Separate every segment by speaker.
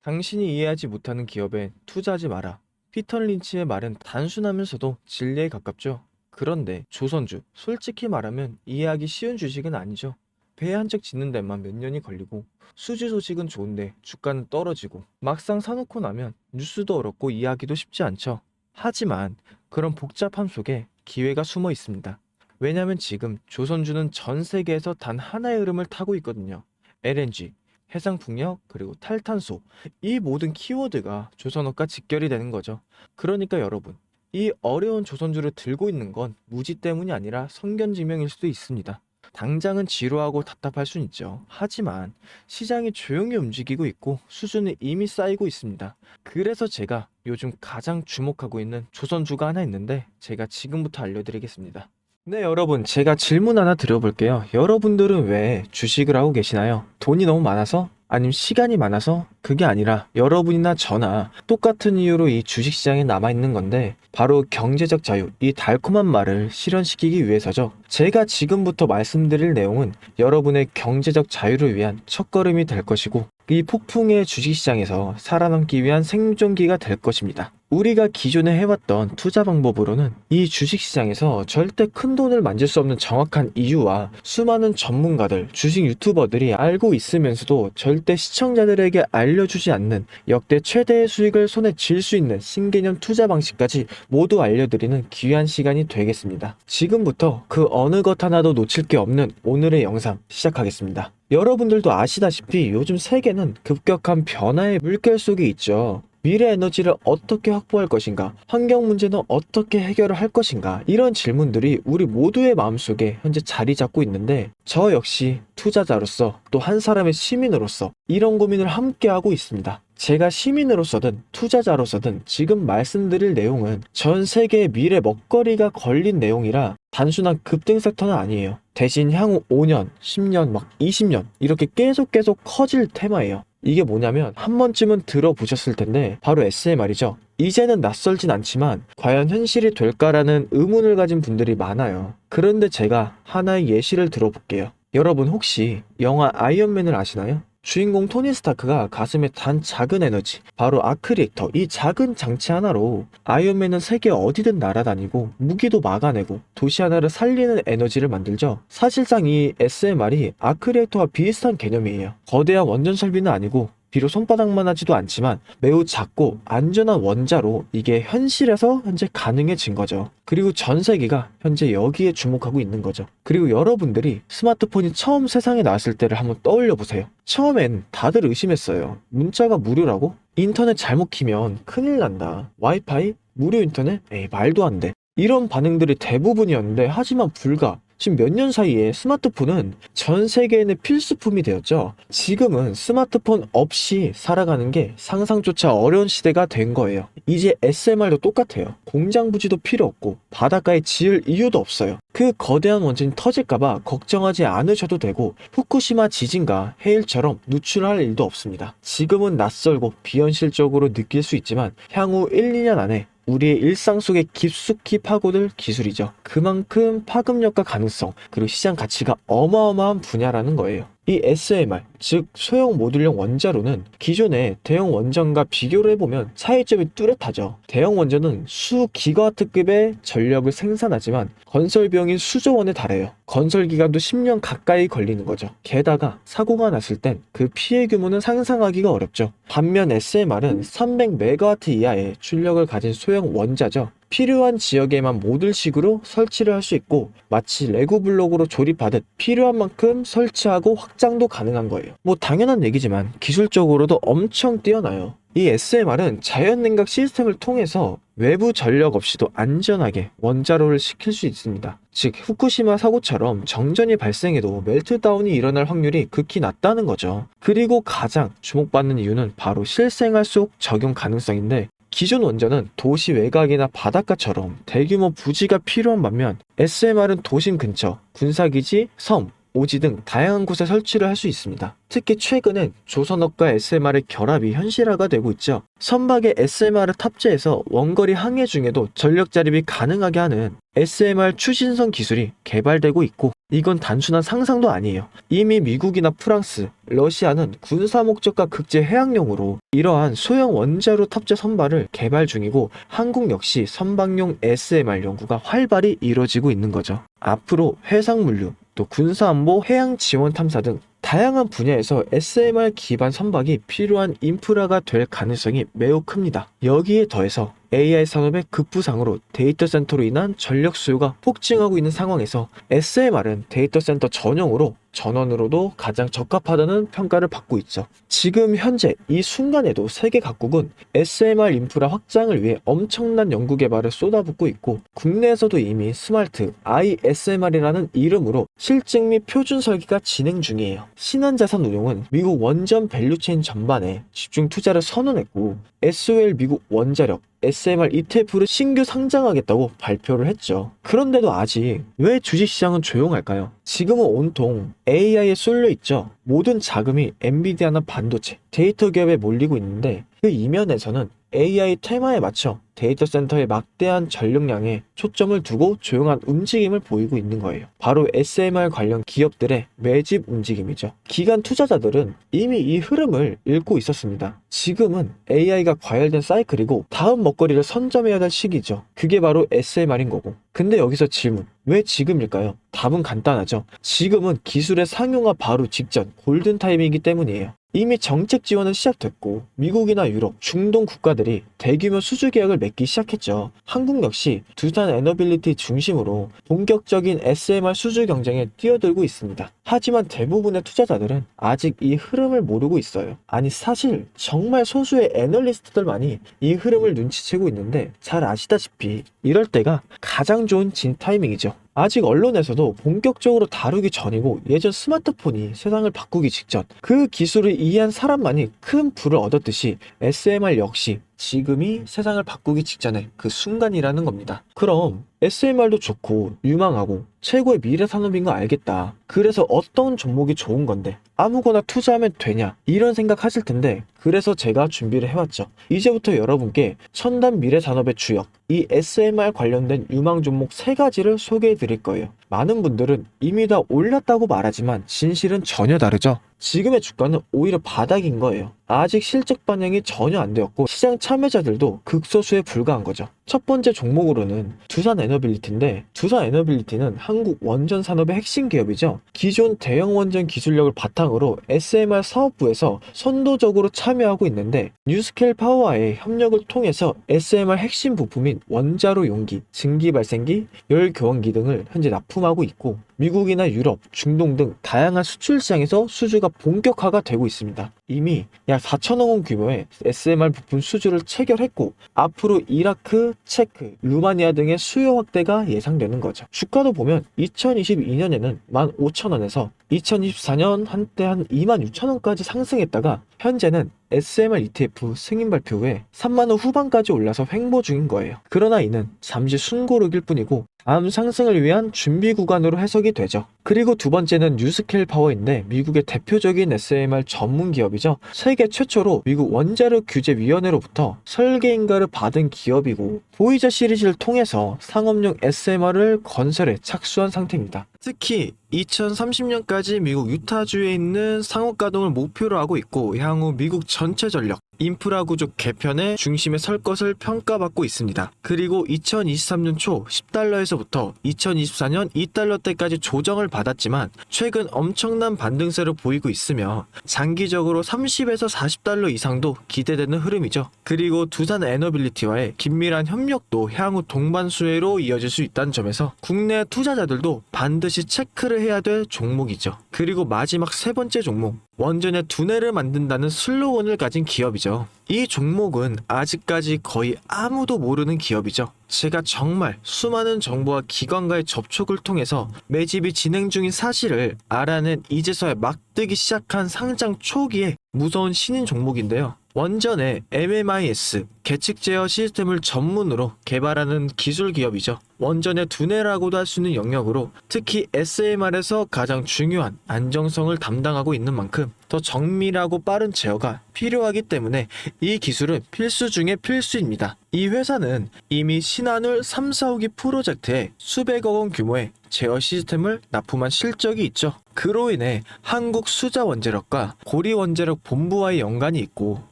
Speaker 1: 당신이 이해하지 못하는 기업에 투자하지 마라. 피터 린치의 말은 단순하면서도 진리에 가깝죠. 그런데 조선주, 솔직히 말하면 이해하기 쉬운 주식은 아니죠. 배 한 척 짓는 데만 몇 년이 걸리고 수지 소식은 좋은데 주가는 떨어지고 막상 사놓고 나면 뉴스도 어렵고 이해하기도 쉽지 않죠. 하지만 그런 복잡함 속에 기회가 숨어 있습니다. 왜냐하면 지금 조선주는 전 세계에서 단 하나의 흐름을 타고 있거든요. LNG, 해상풍력, 그리고 탈탄소, 이 모든 키워드가 조선업과 직결이 되는 거죠. 그러니까 여러분, 이 어려운 조선주를 들고 있는 건 무지 때문이 아니라 성견지명일 수도 있습니다. 당장은 지루하고 답답할 순 있죠. 하지만 시장이 조용히 움직이고 있고 수준은 이미 쌓이고 있습니다. 그래서 제가 요즘 가장 주목하고 있는 조선주가 하나 있는데 제가 지금부터 알려드리겠습니다. 네, 여러분, 제가 질문 하나 드려볼게요. 여러분들은 왜 주식을 하고 계시나요? 돈이 너무 많아서? 아니면 시간이 많아서? 그게 아니라 여러분이나 저나 똑같은 이유로 이 주식시장에 남아있는 건데 바로 경제적 자유, 이 달콤한 말을 실현시키기 위해서죠. 제가 지금부터 말씀드릴 내용은 여러분의 경제적 자유를 위한 첫걸음이 될 것이고 이 폭풍의 주식시장에서 살아남기 위한 생존기가 될 것입니다. 우리가 기존에 해왔던 투자 방법으로는 이 주식시장에서 절대 큰 돈을 만질 수 없는 정확한 이유와 수많은 전문가들, 주식 유튜버들이 알고 있으면서도 절대 시청자들에게 알려주지 않는 역대 최대의 수익을 손에 쥘 수 있는 신개념 투자 방식까지 모두 알려드리는 귀한 시간이 되겠습니다. 지금부터 그 어느 것 하나도 놓칠 게 없는 오늘의 영상 시작하겠습니다. 여러분들도 아시다시피 요즘 세계는 급격한 변화의 물결 속에 있죠. 미래 에너지를 어떻게 확보할 것인가? 환경 문제는 어떻게 해결을 할 것인가? 이런 질문들이 우리 모두의 마음속에 현재 자리 잡고 있는데 저 역시 투자자로서 또 한 사람의 시민으로서 이런 고민을 함께 하고 있습니다. 제가 시민으로서든 투자자로서든 지금 말씀드릴 내용은 전 세계의 미래 먹거리가 걸린 내용이라 단순한 급등 섹터는 아니에요. 대신 향후 5년, 10년, 막 20년 이렇게 계속 커질 테마예요. 이게 뭐냐면 한 번쯤은 들어보셨을 텐데 바로 SMR이죠. 이제는 낯설진 않지만 과연 현실이 될까라는 의문을 가진 분들이 많아요. 그런데 제가 하나의 예시를 들어볼게요. 여러분 혹시 영화 아이언맨을 아시나요? 주인공 토니 스타크가 가슴에 단 작은 에너지, 바로 아크 리액터, 이 작은 장치 하나로 아이언맨은 세계 어디든 날아다니고 무기도 막아내고 도시 하나를 살리는 에너지를 만들죠. 사실상 이 SMR이 아크 리액터와 비슷한 개념이에요. 거대한 원전 설비는 아니고 비록 손바닥만 하지도 않지만 매우 작고 안전한 원자로 이게 현실에서 현재 가능해진 거죠. 그리고 전 세계가 현재 여기에 주목하고 있는 거죠. 그리고 여러분들이 스마트폰이 처음 세상에 나왔을 때를 한번 떠올려 보세요. 처음엔 다들 의심했어요. 문자가 무료라고? 인터넷 잘못 키면 큰일 난다. 와이파이? 무료 인터넷? 에이, 말도 안 돼. 이런 반응들이 대부분이었는데 하지만 불과 지금 몇 년 사이에 스마트폰은 전 세계인의 필수품이 되었죠. 지금은 스마트폰 없이 살아가는 게 상상조차 어려운 시대가 된 거예요. 이제 SMR도 똑같아요. 공장 부지도 필요 없고 바닷가에 지을 이유도 없어요. 그 거대한 원전이 터질까봐 걱정하지 않으셔도 되고 후쿠시마 지진과 해일처럼 누출할 일도 없습니다. 지금은 낯설고 비현실적으로 느낄 수 있지만 향후 1, 2년 안에 우리의 일상 속에 깊숙이 파고들 기술이죠. 그만큼 파급력과 가능성, 그리고 시장 가치가 어마어마한 분야라는 거예요. 이 SMR, 즉 소형 모듈형 원자로는 기존의 대형 원전과 비교를 해보면 차이점이 뚜렷하죠. 대형 원전은 수 기가와트급의 전력을 생산하지만 건설 비용이 수조 원에 달해요. 건설 기간도 10년 가까이 걸리는 거죠. 게다가 사고가 났을 땐 그 피해 규모는 상상하기가 어렵죠. 반면 SMR은 300메가와트 이하의 출력을 가진 소형 원자죠. 필요한 지역에만 모듈식으로 설치를 할 수 있고 마치 레고 블록으로 조립하듯 필요한 만큼 설치하고 확장도 가능한 거예요. 뭐 당연한 얘기지만 기술적으로도 엄청 뛰어나요. 이 SMR은 자연냉각 시스템을 통해서 외부 전력 없이도 안전하게 원자로를 식힐 수 있습니다. 즉 후쿠시마 사고처럼 정전이 발생해도 멜트다운이 일어날 확률이 극히 낮다는 거죠. 그리고 가장 주목받는 이유는 바로 실생활 속 적용 가능성인데 기존 원전은 도시 외곽이나 바닷가처럼 대규모 부지가 필요한 반면 SMR은 도심 근처, 군사기지, 섬, 오지 등 다양한 곳에 설치를 할 수 있습니다. 특히 최근엔 조선업과 SMR의 결합이 현실화가 되고 있죠. 선박에 SMR을 탑재해서 원거리 항해 중에도 전력 자립이 가능하게 하는 SMR 추진선 기술이 개발되고 있고, 이건 단순한 상상도 아니에요. 이미 미국이나 프랑스, 러시아는 군사 목적과 극제 해양용으로 이러한 소형 원자로 탑재 선박을 개발 중이고, 한국 역시 선박용 SMR 연구가 활발히 이루어지고 있는 거죠. 앞으로 해상물류, 또 군사안보, 해양 지원 탐사 등 다양한 분야에서 SMR 기반 선박이 필요한 인프라가 될 가능성이 매우 큽니다. 여기에 더해서 AI 산업의 급부상으로 데이터 센터로 인한 전력 수요가 폭증하고 있는 상황에서 SMR은 데이터 센터 전용으로 전원으로도 가장 적합하다는 평가를 받고 있죠. 지금 현재 이 순간에도 세계 각국은 SMR 인프라 확장을 위해 엄청난 연구 개발을 쏟아붓고 있고, 국내에서도 이미 스마트 ISMR이라는 이름으로 실증 및 표준 설계가 진행 중이에요. 신한자산 운용은 미국 원전 밸류체인 전반에 집중 투자를 선언했고, SOL 미국 원자력 SMR ETF를 신규 상장하겠다고 발표를 했죠. 그런데도 아직 왜 주식시장은 조용할까요? 지금은 온통 AI에 쏠려 있죠. 모든 자금이 엔비디아나 반도체, 데이터 기업에 몰리고 있는데, 그 이면에서는 AI 테마에 맞춰 데이터 센터의 막대한 전력량에 초점을 두고 조용한 움직임을 보이고 있는 거예요. 바로 SMR 관련 기업들의 매집 움직임이죠. 기관 투자자들은 이미 이 흐름을 읽고 있었습니다. 지금은 AI가 과열된 사이클이고 다음 먹거리를 선점해야 될 시기죠. 그게 바로 SMR인 거고. 근데 여기서 질문, 왜 지금일까요? 답은 간단하죠. 지금은 기술의 상용화 바로 직전 골든 타임이기 때문이에요. 이미 정책 지원은 시작됐고, 미국이나 유럽, 중동 국가들이 대규모 수주 계약을 맺기 시작했죠. 한국 역시 두산 에너빌리티 중심으로 본격적인 SMR 수주 경쟁에 뛰어들고 있습니다. 하지만 대부분의 투자자들은 아직 이 흐름을 모르고 있어요. 아니, 사실 정말 소수의 애널리스트들만이 이 흐름을 눈치채고 있는데, 잘 아시다시피 이럴 때가 가장 좋은 진 타이밍이죠. 아직 언론에서도 본격적으로 다루기 전이고, 예전 스마트폰이 세상을 바꾸기 직전 그 기술을 이해한 사람만이 큰 부를 얻었듯이 SMR 역시 지금이 세상을 바꾸기 직전의 그 순간이라는 겁니다. 그럼 SMR도 좋고 유망하고 최고의 미래 산업인 거 알겠다. 그래서 어떤 종목이 좋은 건데 아무거나 투자하면 되냐, 이런 생각 하실 텐데, 그래서 제가 준비를 해왔죠. 이제부터 여러분께 첨단 미래 산업의 주역, 이 SMR 관련된 유망 종목 3가지를 소개해 드릴 거예요. 많은 분들은 이미 다 올랐다고 말하지만 진실은 전혀 다르죠. 지금의 주가는 오히려 바닥인 거예요. 아직 실적 반영이 전혀 안 되었고, 시장 참여자들도 극소수에 불과한 거죠. 첫 번째 종목으로는 두산 에너빌리티인데, 두산 에너빌리티는 한국 원전 산업의 핵심 기업이죠. 기존 대형 원전 기술력을 바탕으로 SMR 사업부에서 선도적으로 참여하고 있는데, 뉴스케일 파워와의 협력을 통해서 SMR 핵심 부품인 원자로 용기, 증기 발생기, 열 교환기 등을 현재 납품하고 있고, 미국이나 유럽, 중동 등 다양한 수출 시장에서 수주가 본격화가 되고 있습니다. 이미 약 4천억 원 규모의 SMR 부품 수주를 체결했고, 앞으로 이라크, 체크, 루마니아 등의 수요 확대가 예상되는 거죠. 주가도 보면 2022년에는 15,000원에서 2024년 한때 한 26,000원까지 상승했다가 현재는 SMR ETF 승인 발표 후에 3만원 후반까지 올라서 횡보 중인 거예요. 그러나 이는 잠시 순고록일 뿐이고 다음 상승을 위한 준비 구간으로 해석이 되죠. 그리고 두 번째는 뉴스케일 파워인데, 미국의 대표적인 SMR 전문 기업이죠. 세계 최초로 미국 원자력 규제위원회로부터 설계 인가를 받은 기업이고, 보이저 시리즈를 통해서 상업용 SMR을 건설에 착수한 상태입니다. 특히 2030년까지 미국 유타주에 있는 상업 가동을 목표로 하고 있고, 향후 미국 전체 전력 인프라 구조 개편의 중심에 설 것을 평가받고 있습니다. 그리고 2023년 초 10달러에서부터 2024년 2달러대까지 조정을 받았지만 최근 엄청난 반등세를 보이고 있으며 장기적으로 30에서 40달러 이상도 기대되는 흐름이죠. 그리고 두산 에너빌리티와의 긴밀한 협력도 향후 동반 수혜로 이어질 수 있다는 점에서 국내 투자자들도 반드시 체크를 해야 될 종목이죠. 그리고 마지막 3번째 종목, 원전의 두뇌를 만든다는 슬로건을 가진 기업이죠. 이 종목은 아직까지 거의 아무도 모르는 기업이죠. 제가 정말 수많은 정보와 기관과의 접촉을 통해서 매집이 진행 중인 사실을 알아낸 이제서야 막 뜨기 시작한 상장 초기에 무서운 신인 종목인데요. 원전의 MMIS 계측 제어 시스템을 전문으로 개발하는 기술 기업이죠. 원전의 두뇌라고도 할 수 있는 영역으로 특히 SMR에서 가장 중요한 안정성을 담당하고 있는 만큼 더 정밀하고 빠른 제어가 필요하기 때문에 이 기술은 필수 중의 필수입니다. 이 회사는 이미 신한울 3, 4호기 프로젝트에 수백억 원 규모의 제어 시스템을 납품한 실적이 있죠. 그로 인해 한국 수자원자력과 고리원자력 본부와의 연관이 있고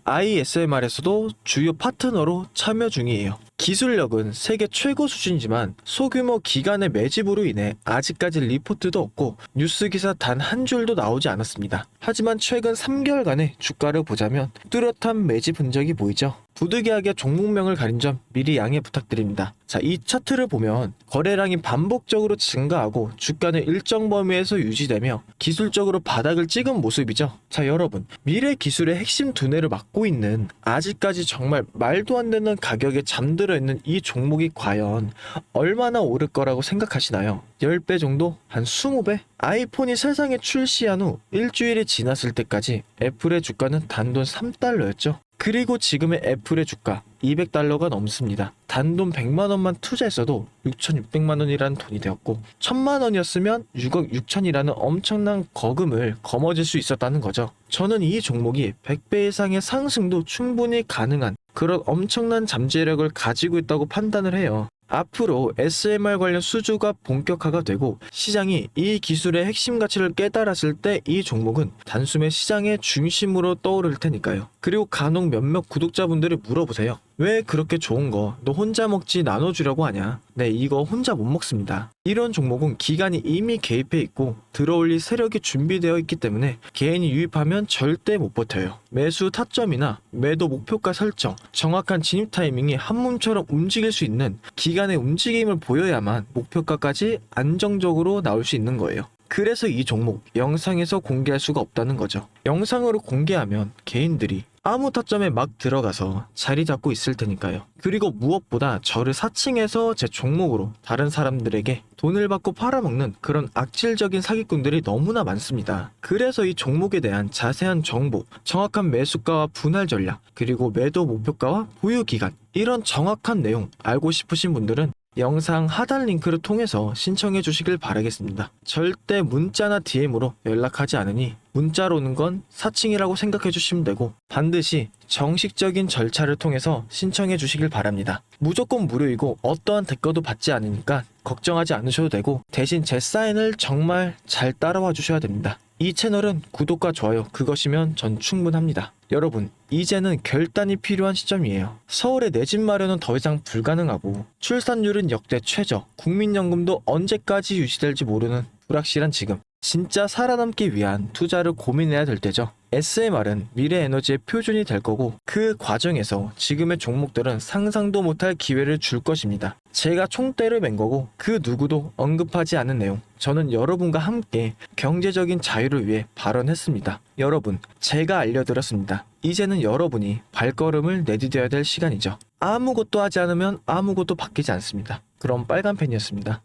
Speaker 1: ISMR에서도 주요 파트너로 참여 중이에요. 기술력은 세계 최고 수준이지만 소규모 기관의 매집으로 인해 아직까지 리포트도 없고 뉴스 기사 단 한 줄도 나오지 않았습니다. 하지만 최근 3개월간의 주가를 보자면 뚜렷한 매집 흔적이 보이죠. 부득이하게 종목명을 가린 점 미리 양해 부탁드립니다. 자, 이 차트를 보면 거래량이 반복적으로 증가하고 주가는 일정 범위에서 유지되며 기술적으로 바닥을 찍은 모습이죠. 자, 여러분, 미래 기술의 핵심 두뇌를 맡고 있는 아직까지 정말 말도 안 되는 가격에 잠들어 있는 이 종목이 과연 얼마나 오를 거라고 생각하시나요? 10배 정도? 한 20배? 아이폰이 세상에 출시한 후 일주일이 지났을 때까지 애플의 주가는 단돈 3달러였죠. 그리고 지금의 애플의 주가 200달러가 넘습니다. 단돈 100만 원만 투자했어도 6,600만 원이라는 돈이 되었고 1,000만 원이었으면 6억 6천이라는 엄청난 거금을 거머쥘 수 있었다는 거죠. 저는 이 종목이 100배 이상의 상승도 충분히 가능한 그런 엄청난 잠재력을 가지고 있다고 판단을 해요. 앞으로 SMR 관련 수주가 본격화가 되고 시장이 이 기술의 핵심 가치를 깨달았을 때 이 종목은 단숨에 시장의 중심으로 떠오를 테니까요. 그리고 간혹 몇몇 구독자분들이 물어보세요. 왜 그렇게 좋은 거 너 혼자 먹지 나눠주려고 하냐? 네, 이거 혼자 못 먹습니다. 이런 종목은 기관이 이미 개입해 있고 들어올릴 세력이 준비되어 있기 때문에 개인이 유입하면 절대 못 버텨요. 매수 타점이나 매도 목표가 설정, 정확한 진입 타이밍이 한몸처럼 움직일 수 있는 기관의 움직임을 보여야만 목표가까지 안정적으로 나올 수 있는 거예요. 그래서 이 종목 영상에서 공개할 수가 없다는 거죠. 영상으로 공개하면 개인들이 아무 타점에 막 들어가서 자리 잡고 있을 테니까요. 그리고 무엇보다 저를 사칭해서 제 종목으로 다른 사람들에게 돈을 받고 팔아먹는 그런 악질적인 사기꾼들이 너무나 많습니다. 그래서 이 종목에 대한 자세한 정보, 정확한 매수가와 분할 전략, 그리고 매도 목표가와 보유 기간, 이런 정확한 내용 알고 싶으신 분들은 영상 하단 링크를 통해서 신청해 주시길 바라겠습니다. 절대 문자나 DM으로 연락하지 않으니 문자로 오는 건 사칭이라고 생각해 주시면 되고 반드시 정식적인 절차를 통해서 신청해 주시길 바랍니다. 무조건 무료이고 어떠한 대가도 받지 않으니까 걱정하지 않으셔도 되고 대신 제 사인을 정말 잘 따라와 주셔야 됩니다. 이 채널은 구독과 좋아요 그것이면 전 충분합니다. 여러분, 이제는 결단이 필요한 시점이에요. 서울의 내 집 마련은 더 이상 불가능하고 출산율은 역대 최저, 국민연금도 언제까지 유지될지 모르는 불확실한 지금, 진짜 살아남기 위한 투자를 고민해야 될 때죠. SMR은 미래 에너지의 표준이 될 거고 그 과정에서 지금의 종목들은 상상도 못할 기회를 줄 것입니다. 제가 총대를 맨 거고 그 누구도 언급하지 않은 내용, 저는 여러분과 함께 경제적인 자유를 위해 발언했습니다. 여러분, 제가 알려드렸습니다. 이제는 여러분이 발걸음을 내디뎌야 될 시간이죠. 아무것도 하지 않으면 아무것도 바뀌지 않습니다. 그럼 빨간 펜이었습니다.